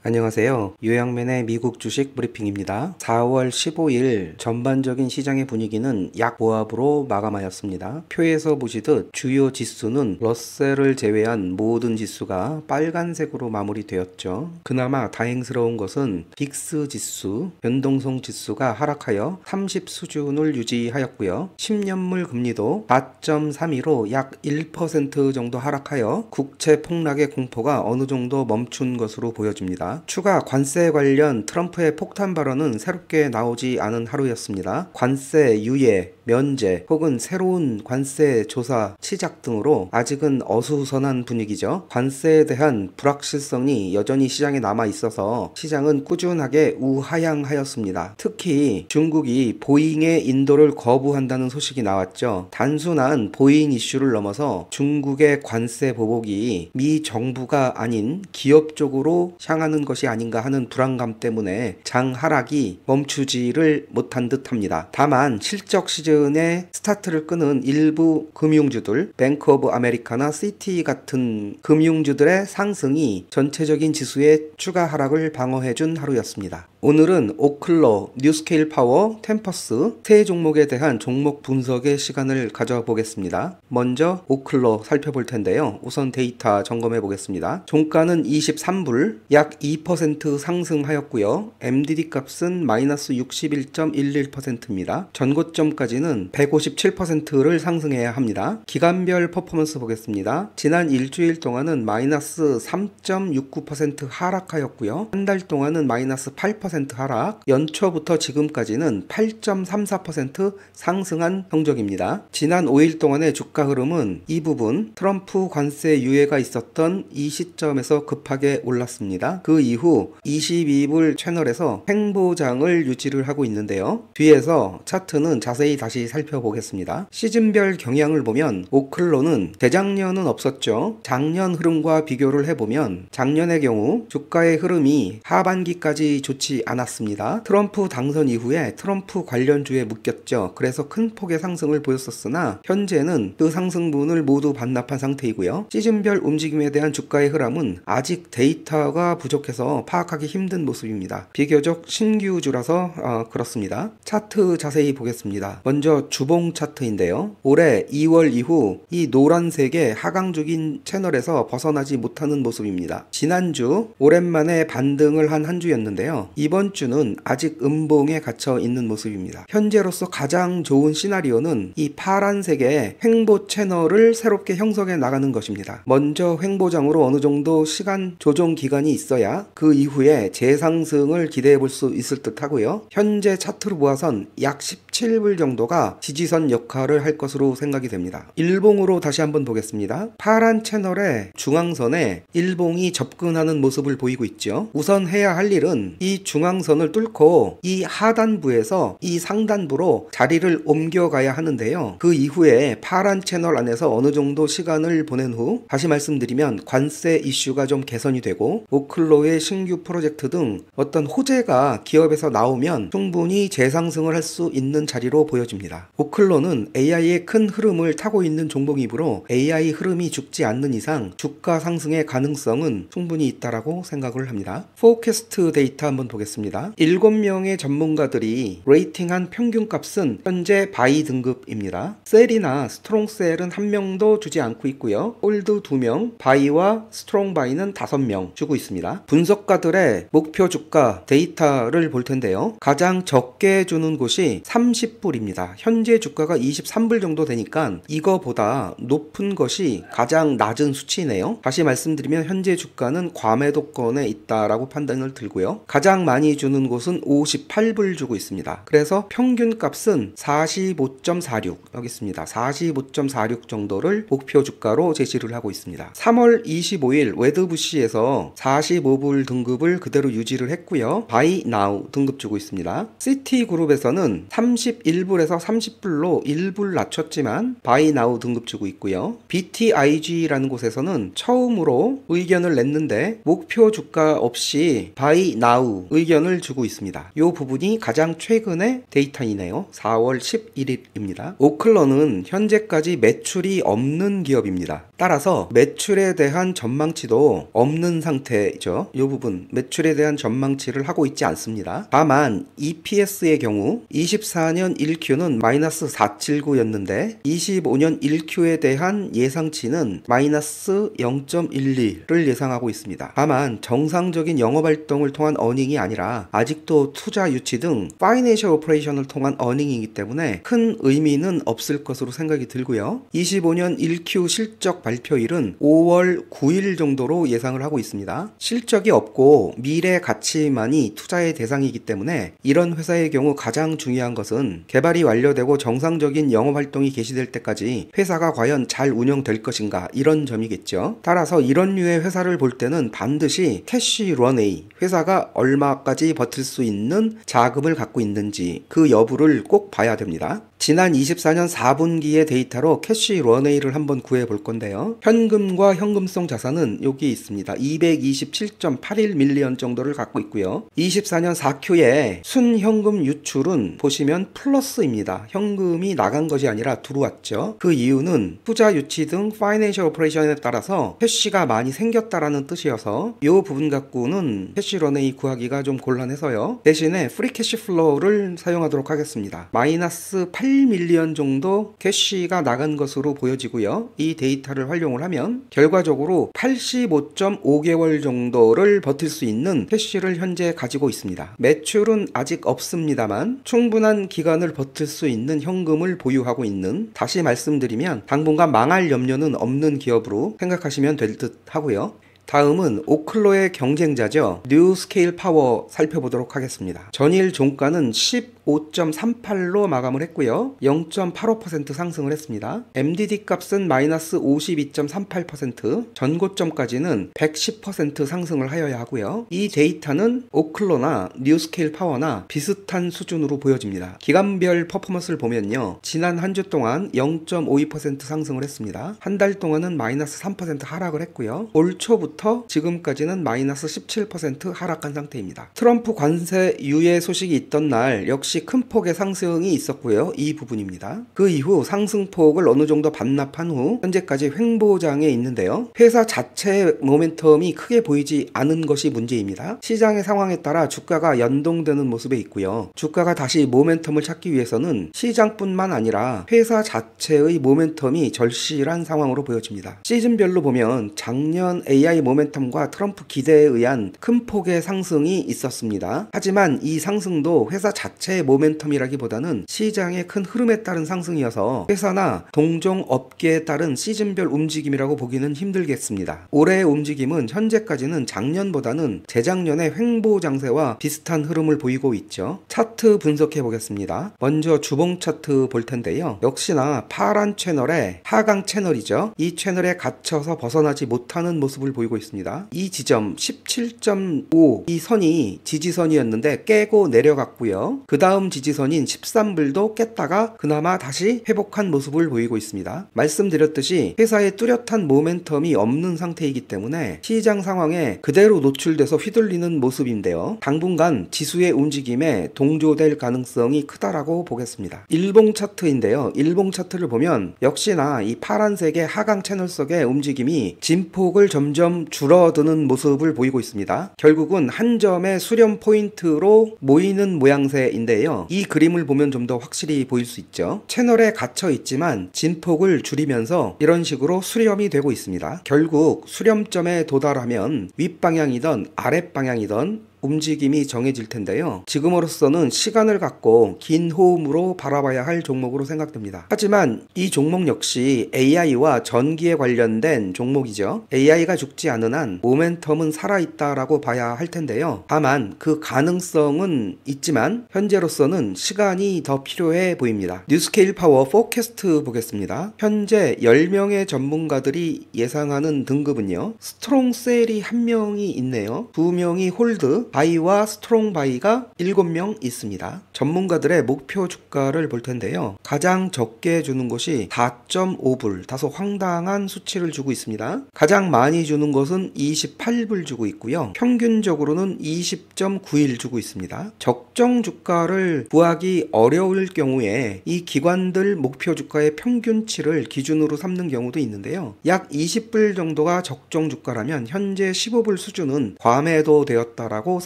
안녕하세요. 요양맨의 미국 주식 브리핑입니다. 4월 15일 전반적인 시장의 분위기는 약보합으로 마감하였습니다. 표에서 보시듯 주요 지수는 러셀을 제외한 모든 지수가 빨간색으로 마무리되었죠. 그나마 다행스러운 것은 빅스 지수, 변동성 지수가 하락하여 30 수준을 유지하였고요. 10년물 금리도 4.32로 약 1% 정도 하락하여 국채 폭락의 공포가 어느 정도 멈춘 것으로 보여집니다. 추가 관세 관련 트럼프의 폭탄 발언은 새롭게 나오지 않은 하루였습니다. 관세 유예, 면제 혹은 새로운 관세 조사 시작 등으로 아직은 어수선한 분위기죠. 관세에 대한 불확실성이 여전히 시장에 남아 있어서 시장은 꾸준하게 우하향하였습니다. 특히 중국이 보잉의 인도를 거부한다는 소식이 나왔죠. 단순한 보잉 이슈를 넘어서 중국의 관세 보복이 미 정부가 아닌 기업 쪽으로 향하는 것이 아닌가 하는 불안감 때문에 장 하락이 멈추지를 못한 듯합니다. 다만 실적 시즌에 스타트를 끄는 일부 금융주들, 뱅크 오브 아메리카나 시티 같은 금융주들의 상승이 전체적인 지수의 추가 하락을 방어해준 하루였습니다. 오늘은 오클러, 뉴스케일 파워, 템퍼스 세 종목에 대한 종목 분석의 시간을 가져보겠습니다. 먼저 오클러 살펴볼 텐데요. 우선 데이터 점검해 보겠습니다. 종가는 23불, 약 2% 상승하였고요. MDD 값은 마이너스 61.11%입니다. 전고점까지는 157%를 상승해야 합니다. 기간별 퍼포먼스 보겠습니다. 지난 일주일 동안은 마이너스 3.69% 하락하였고요. 한 달 동안은 마이너스 8% 하락, 연초부터 지금까지는 8.34% 상승한 성적입니다. 지난 5일 동안의 주가 흐름은 이 부분 트럼프 관세 유예가 있었던 이 시점에서 급하게 올랐습니다. 그 이후 22불 채널에서 횡보장을 유지를 하고 있는데요. 뒤에서 차트는 자세히 다시 살펴보겠습니다. 시즌별 경향을 보면 오클로는 재작년은 없었죠. 작년 흐름과 비교를 해보면 작년의 경우 주가의 흐름이 하반기까지 좋지 않았습니다. 트럼프 당선 이후에 트럼프 관련주에 묶였죠. 그래서 큰 폭의 상승을 보였었으나 현재는 그 상승분을 모두 반납한 상태이고요. 시즌별 움직임에 대한 주가의 흐름은 아직 데이터가 부족해서 파악하기 힘든 모습입니다. 비교적 신규주라서 그렇습니다. 차트 자세히 보겠습니다. 먼저 주봉 차트인데요. 올해 2월 이후 이 노란색의 하강적인 채널에서 벗어나지 못하는 모습입니다. 지난주 오랜만에 반등을 한 주였는데요. 이번 주는 아직 음봉에 갇혀 있는 모습입니다. 현재로서 가장 좋은 시나리오는 이 파란색의 횡보 채널을 새롭게 형성해 나가는 것입니다. 먼저 횡보장으로 어느 정도 시간 조정 기간이 있어야 그 이후에 재상승을 기대해 볼 수 있을 듯 하고요. 현재 차트로 보아선 약 17불 정도가 지지선 역할을 할 것으로 생각이 됩니다. 일봉으로 다시 한번 보겠습니다. 파란 채널의 중앙선에 일봉이 접근하는 모습을 보이고 있죠. 우선 해야 할 일은 이 중앙선을 뚫고 이 하단부에서 이 상단부로 자리를 옮겨가야 하는데요. 그 이후에 파란 채널 안에서 어느 정도 시간을 보낸 후 다시 말씀드리면 관세 이슈가 좀 개선이 되고 오클로의 신규 프로젝트 등 어떤 호재가 기업에서 나오면 충분히 재상승을 할 수 있는 자리로 보여집니다. 오클로는 AI의 큰 흐름을 타고 있는 종목이므로 AI 흐름이 죽지 않는 이상 주가 상승의 가능성은 충분히 있다라고 생각을 합니다. 포캐스트 데이터 한번 보겠습니다. 7명의 전문가들이 레이팅한 평균값은 현재 바이 등급입니다. 셀이나 스트롱 셀은 1명도 주지 않고 있고요. 홀드 2명, 바이와 스트롱 바이는 5명 주고 있습니다. 분석가들의 목표 주가 데이터를 볼 텐데요. 가장 적게 주는 곳이 30불입니다. 현재 주가가 23불 정도 되니까 이거보다 높은 것이 가장 낮은 수치네요. 다시 말씀드리면 현재 주가는 과매도권에 있다라고 판단을 들고요. 가장 많이 주는 곳은 58불 주고 있습니다. 그래서 평균 값은 45.46 여기 있습니다. 45.46 정도를 목표 주가로 제시를 하고 있습니다. 3월 25일 웨드부시에서 45불 등급을 그대로 유지를 했고요. 바이 나우 등급 주고 있습니다. 시티그룹에서는 31불에서 30불로 1불 낮췄지만 바이 나우 등급 주고 있고요. BTIG라는 곳에서는 처음으로 의견을 냈는데 목표 주가 없이 바이 나우 의견을 주고 있습니다. 이 부분이 가장 최근의 데이터이네요. 4월 11일입니다. 오클러는 현재까지 매출이 없는 기업입니다. 따라서 매출에 대한 전망치도 없는 상태죠. 이 부분 매출에 대한 전망치를 하고 있지 않습니다. 다만 EPS의 경우 24년 1Q는 마이너스 479였는데 25년 1Q에 대한 예상치는 마이너스 0.12를 예상하고 있습니다. 다만 정상적인 영업활동을 통한 어닝이 아니라 아직도 투자 유치 등 파이낸셜 오퍼레이션을 통한 어닝이기 때문에 큰 의미는 없을 것으로 생각이 들고요. 25년 1Q 실적 발표일은 5월 9일 정도로 예상을 하고 있습니다. 실적이 없고 미래 가치만이 투자의 대상이기 때문에 이런 회사의 경우 가장 중요한 것은 개발이 완료되고 정상적인 영업활동이 개시될 때까지 회사가 과연 잘 운영될 것인가 이런 점이겠죠. 따라서 이런 류의 회사를 볼 때는 반드시 캐시 런웨이, 회사가 얼마까지 버틸 수 있는 자금을 갖고 있는지 그 여부를 꼭 봐야 됩니다. 지난 24년 4분기의 데이터로 캐시 런웨이를 한번 구해 볼 건데요. 현금과 현금성 자산은 여기 있습니다. 227.81 밀리언 정도를 갖고 있고요. 24년 4Q에 순현금 유출은 보시면 플러스입니다. 현금이 나간 것이 아니라 들어왔죠. 그 이유는 투자 유치 등 파이낸셜 오퍼레이션에 따라서 캐시가 많이 생겼다라는 뜻이어서 이 부분 갖고는 캐시 런웨이 구하기가 좀 곤란해서요. 대신에 프리 캐시 플로우를 사용하도록 하겠습니다. 마이너스 8밀리언 정도 캐시가 나간 것으로 보여지고요. 이 데이터를 활용을 하면 결과적으로 85.5개월 정도를 버틸 수 있는 캐시를 현재 가지고 있습니다. 매출은 아직 없습니다만 충분한 기간을 버틸 수 있는 현금을 보유하고 있는, 다시 말씀드리면 당분간 망할 염려는 없는 기업으로 생각하시면 될 듯 하고요. 다음은 오클로의 경쟁자죠. 뉴스케일 파워 살펴보도록 하겠습니다. 전일 종가는 15.38로 마감을 했고요. 0.85% 상승을 했습니다. MDD 값은 마이너스 52.38%, 전고점까지는 110% 상승을 하여야 하고요. 이 데이터는 오클로나 뉴스케일 파워나 비슷한 수준으로 보여집니다. 기간별 퍼포먼스를 보면요. 지난 한 주 동안 0.52% 상승을 했습니다. 한 달 동안은 마이너스 3% 하락을 했고요. 올 초부터 지금까지는 마이너스 17% 하락한 상태입니다. 트럼프 관세 유예 소식이 있던 날 역시 큰 폭의 상승이 있었고요. 이 부분입니다. 그 이후 상승폭을 어느 정도 반납한 후 현재까지 횡보장에 있는데요. 회사 자체의 모멘텀이 크게 보이지 않은 것이 문제입니다. 시장의 상황에 따라 주가가 연동되는 모습에 있고요. 주가가 다시 모멘텀을 찾기 위해서는 시장뿐만 아니라 회사 자체의 모멘텀이 절실한 상황으로 보여집니다. 시즌별로 보면 작년 AI 모멘텀과 트럼프 기대에 의한 큰 폭의 상승이 있었습니다. 하지만 이 상승도 회사 자체의 모멘텀이라기보다는 시장의 큰 흐름에 따른 상승이어서 회사나 동종 업계에 따른 시즌별 움직임이라고 보기는 힘들겠습니다. 올해의 움직임은 현재까지는 작년보다는 재작년의 횡보 장세와 비슷한 흐름을 보이고 있죠. 차트 분석해 보겠습니다. 먼저 주봉 차트 볼 텐데요. 역시나 파란 채널의 하강 채널이죠. 이 채널에 갇혀서 벗어나지 못하는 모습을 보이고 있습니다. 이 지점 17.5 이 선이 지지선이었는데 깨고 내려갔고요. 그 다음 지지선인 13불도 깼다가 그나마 다시 회복한 모습을 보이고 있습니다. 말씀드렸듯이 회사의 뚜렷한 모멘텀이 없는 상태이기 때문에 시장 상황에 그대로 노출돼서 휘둘리는 모습인데요. 당분간 지수의 움직임에 동조될 가능성이 크다라고 보겠습니다. 일봉 차트인데요. 일봉 차트를 보면 역시나 이 파란색의 하강 채널 속의 움직임이 진폭을 점점 줄어드는 모습을 보이고 있습니다. 결국은 한 점의 수렴 포인트로 모이는 모양새인데요. 이 그림을 보면 좀 더 확실히 보일 수 있죠. 채널에 갇혀 있지만 진폭을 줄이면서 이런 식으로 수렴이 되고 있습니다. 결국 수렴점에 도달하면 윗방향이든 아랫방향이든 움직임이 정해질 텐데요. 지금으로서는 시간을 갖고 긴 호흡으로 바라봐야 할 종목으로 생각됩니다. 하지만 이 종목 역시 AI와 전기에 관련된 종목이죠. AI가 죽지 않은 한 모멘텀은 살아있다라고 봐야 할 텐데요. 다만 그 가능성은 있지만 현재로서는 시간이 더 필요해 보입니다. 뉴스케일 파워 포캐스트 보겠습니다. 현재 10명의 전문가들이 예상하는 등급은요. 스트롱 셀이 1명이 있네요. 2명이 홀드, 바이와 스트롱 바이가 7명 있습니다. 전문가들의 목표 주가를 볼 텐데요. 가장 적게 주는 곳이 4.5불, 다소 황당한 수치를 주고 있습니다. 가장 많이 주는 것은 28불 주고 있고요. 평균적으로는 20.91 주고 있습니다. 적정 주가를 구하기 어려울 경우에 이 기관들 목표 주가의 평균치를 기준으로 삼는 경우도 있는데요. 약 20불 정도가 적정 주가라면 현재 15불 수준은 과매도되었다라고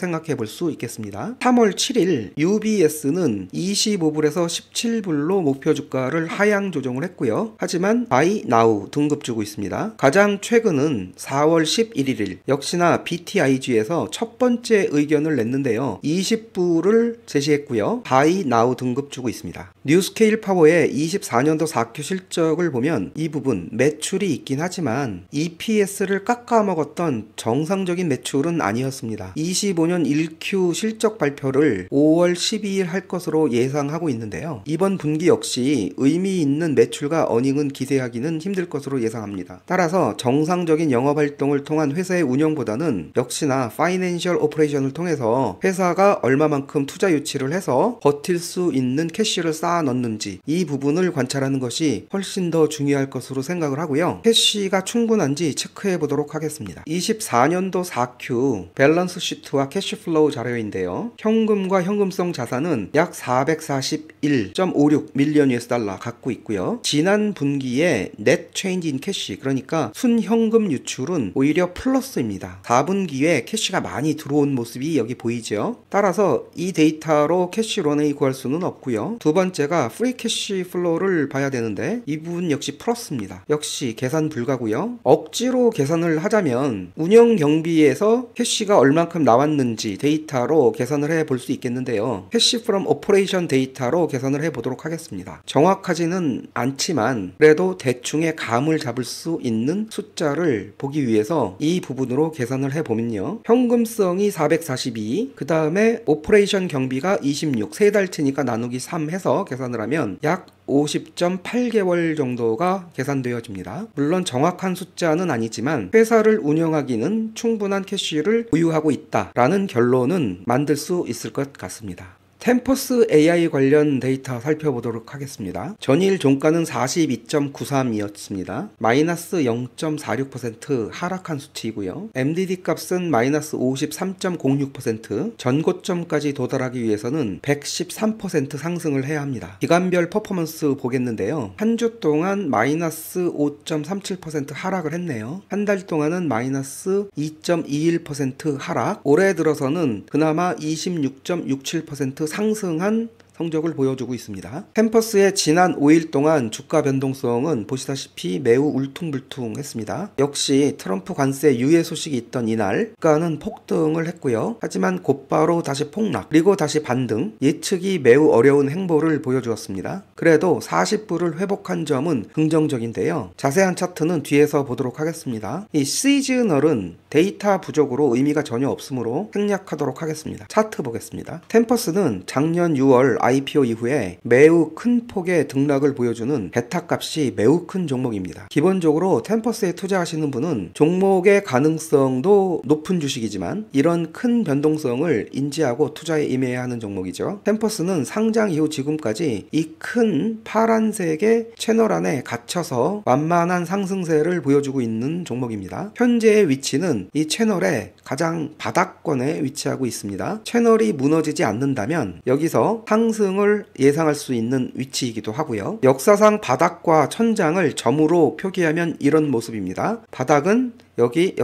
생각해 볼 수 있겠습니다. 3월 7일 UBS는 25불에서 17불로 목표 주가를 하향 조정을 했고요. 하지만 Buy Now 등급 주고 있습니다. 가장 최근은 4월 11일 역시나 BTIG에서 첫 번째 의견을 냈는데요. 20불을 제시했고요. Buy Now 등급 주고 있습니다. 뉴스케일 파워의 24년도 4Q 실적을 보면 이 부분 매출이 있긴 하지만 EPS를 깎아먹었던 정상적인 매출은 아니었습니다. 25년 1Q 실적 발표를 5월 12일 할 것으로 예상하고 있는데요. 이번 분기 역시 의미 있는 매출과 어닝은 기대하기는 힘들 것으로 예상합니다. 따라서 정상적인 영업활동을 통한 회사의 운영보다는 역시나 파이낸셜 오퍼레이션을 통해서 회사가 얼마만큼 투자 유치를 해서 버틸 수 있는 캐시를 쌓아 넣는지 이 부분을 관찰하는 것이 훨씬 더 중요할 것으로 생각을 하고요. 캐시가 충분한지 체크해 보도록 하겠습니다. 24년도 4Q 밸런스 시트와 캐시플로우 자료인데요. 현금과 현금성 자산은 약 441.56 밀리언 US 달러 갖고 있고요. 지난 분기에 넷 체인지 인 캐시, 그러니까 순현금 유출은 오히려 플러스입니다. 4분기에 캐시가 많이 들어온 모습이 여기 보이죠. 따라서 이 데이터로 캐시 런웨이 구할 수는 없고요. 두 번째가 프리 캐시 플로우를 봐야 되는데 이 부분 역시 플러스입니다. 역시 계산 불가고요. 억지로 계산을 하자면 운영 경비에서 캐시가 얼만큼 나왔는지 데이터로 계산을 해 볼 수 있겠는데요. 캐시 프롬 오퍼레이션 데이터로 계산을 해 보도록 하겠습니다. 정확하지는 않지만 그래도 대충의 감을 잡을 수 있는 숫자를 보기 위해서 이 부분으로 계산을 해 보면요. 현금성이 442, 그 다음에 오퍼레이션 경비가 26, 3달치니까 나누기 3 해서 계산을 하면 약 50.8개월 정도가 계산되어집니다. 물론 정확한 숫자는 아니지만 회사를 운영하기는 충분한 캐시를 보유하고 있다라는 결론은 만들 수 있을 것 같습니다. 템퍼스 AI 관련 데이터 살펴보도록 하겠습니다. 전일 종가는 42.93이었습니다. 마이너스 0.46% 하락한 수치이고요. MDD 값은 마이너스 53.06%, 전고점까지 도달하기 위해서는 113% 상승을 해야 합니다. 기간별 퍼포먼스 보겠는데요. 한 주 동안 마이너스 5.37% 하락을 했네요. 한 달 동안은 마이너스 2.21% 하락, 올해 들어서는 그나마 26.67% 상승한 성적을 보여주고 있습니다. 템퍼스의 지난 5일 동안 주가 변동성은 보시다시피 매우 울퉁불퉁했습니다. 역시 트럼프 관세 유예 소식이 있던 이날 주가는 폭등을 했고요. 하지만 곧바로 다시 폭락, 그리고 다시 반등, 예측이 매우 어려운 행보를 보여주었습니다. 그래도 40불을 회복한 점은 긍정적인데요. 자세한 차트는 뒤에서 보도록 하겠습니다. 이 시즈널은 데이터 부족으로 의미가 전혀 없으므로 생략하도록 하겠습니다. 차트 보겠습니다. 템퍼스는 작년 6월 IPO 이후에 매우 큰 폭의 등락을 보여주는 베타 값이 매우 큰 종목입니다. 기본적으로 템퍼스에 투자하시는 분은 종목의 가능성도 높은 주식이지만 이런 큰 변동성을 인지하고 투자에 임해야 하는 종목이죠. 템퍼스는 상장 이후 지금까지 이 큰 파란색의 채널 안에 갇혀서 완만한 상승세를 보여주고 있는 종목입니다. 현재의 위치는 이 채널의 가장 바닥권에 위치하고 있습니다. 채널이 무너지지 않는다면 여기서 상승을 예상할 수 있는 위치이기도 하고요. 역사상 바닥과 천장을 점으로 표기하면 이런 모습입니다. 바닥은 여기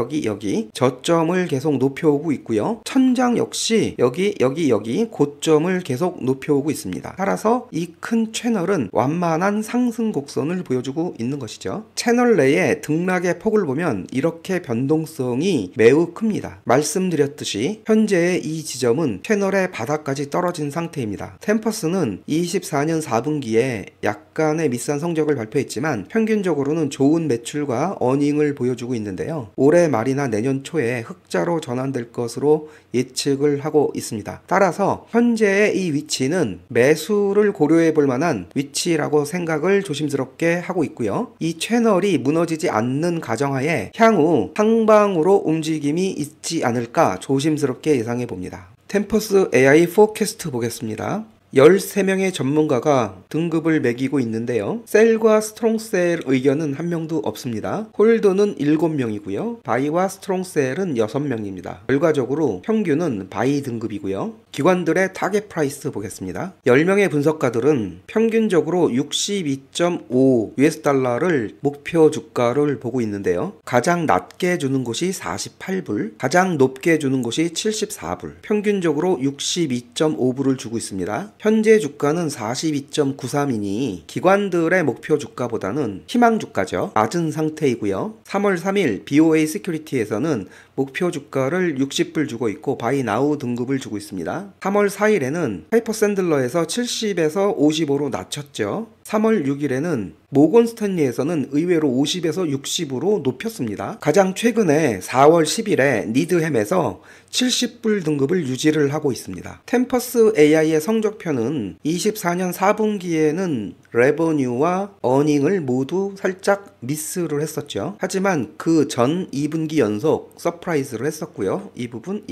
저점을 계속 높여오고 있고요. 천장 역시 여기 고점을 계속 높여오고 있습니다. 따라서 이 큰 채널은 완만한 상승 곡선을 보여주고 있는 것이죠. 채널 내의 등락의 폭을 보면 이렇게 변동성이 매우 큽니다. 말씀드렸듯이 현재의 이 지점은 채널의 바닥까지 떨어진 상태입니다. 템퍼스는 24년 4분기에 약간의 미스한 성적을 발표했지만 평균적으로는 좋은 매출과 어닝을 보여주고 있는데요. 있는데요. 올해 말이나 내년 초에 흑자로 전환될 것으로 예측을 하고 있습니다. 따라서 현재의 이 위치는 매수를 고려해 볼 만한 위치라고 생각을 조심스럽게 하고 있고요. 이 채널이 무너지지 않는 가정하에 향후 상방으로 움직임이 있지 않을까 조심스럽게 예상해 봅니다. 템퍼스 AI 포캐스트 보겠습니다. 13명의 전문가가 등급을 매기고 있는데요. 셀과 스트롱셀 의견은 한 명도 없습니다. 홀드는 7명이고요. 바이와 스트롱셀은 6명입니다. 결과적으로 평균은 바이 등급이고요. 기관들의 타겟 프라이스 보겠습니다. 10명의 분석가들은 평균적으로 62.5 US 달러를 목표 주가를 보고 있는데요. 가장 낮게 주는 곳이 48불, 가장 높게 주는 곳이 74불, 평균적으로 62.5불을 주고 있습니다. 현재 주가는 42.93이니 기관들의 목표 주가보다는 희망 주가죠. 낮은 상태이고요. 3월 3일 BOA 시큐리티에서는 목표 주가를 60불 주고 있고 바이 나우 등급을 주고 있습니다. 3월 4일에는 파이퍼 샌들러에서 70에서 55로 낮췄죠. 3월 6일에는 모건 스탠리에서는 의외로 50에서 60으로 높였습니다. 가장 최근에 4월 10일에 니드햄에서 70불 등급을 유지를 하고 있습니다. 템퍼스 AI의 성적표는 24년 4분기에는 레버뉴와 어닝을 모두 살짝 미스를 했었죠. 하지만 그 전 2분기 연속 서프라이즈를 했었고요. 이 부분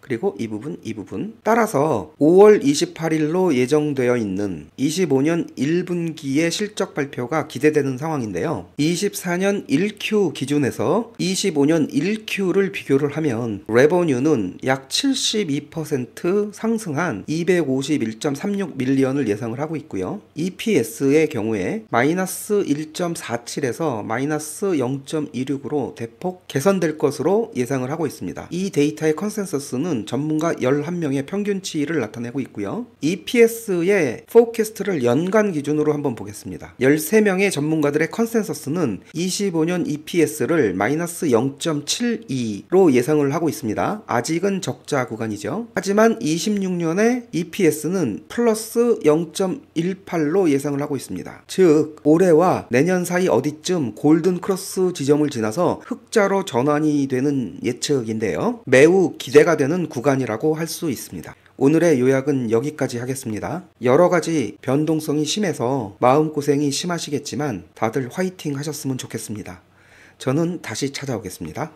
그리고 이 부분 따라서 5월 28일로 예정되어 있는 25년 1분기의 실적 발표가 기대되는 상황인데요. 24년 1Q 기준에서 25년 1Q를 비교를 하면 레버뉴는 약 72% 상승한 251.36 밀리언을 예상을 하고 있고요. EPS의 경우에 마이너스 1.47에서 마이너스 0.26으로 대폭 개선될 것으로 예상을 하고 있습니다. 이 데이터의 컨센서스는 전문가 11명의 평균치를 나타내고 있고요. EPS의 포캐스트를 연간 기준으로 한번 보겠습니다. 13명의 전문가들의 컨센서스는 25년 EPS를 마이너스 0.72로 예상을 하고 있습니다. 아직은 적자 구간이죠. 하지만 26년의 EPS는 플러스 0.18로 예상을 하고 있습니다. 즉 올해와 내년 사이 어디쯤 골든 크로스 지점을 지나서 흑자로 전환이 되는 예측인데요. 매우 기대가 되는 구간이라고 할 수 있습니다. 오늘의 요약은 여기까지 하겠습니다. 여러 가지 변동성이 심해서 마음고생이 심하시겠지만 다들 화이팅 하셨으면 좋겠습니다. 저는 다시 찾아오겠습니다.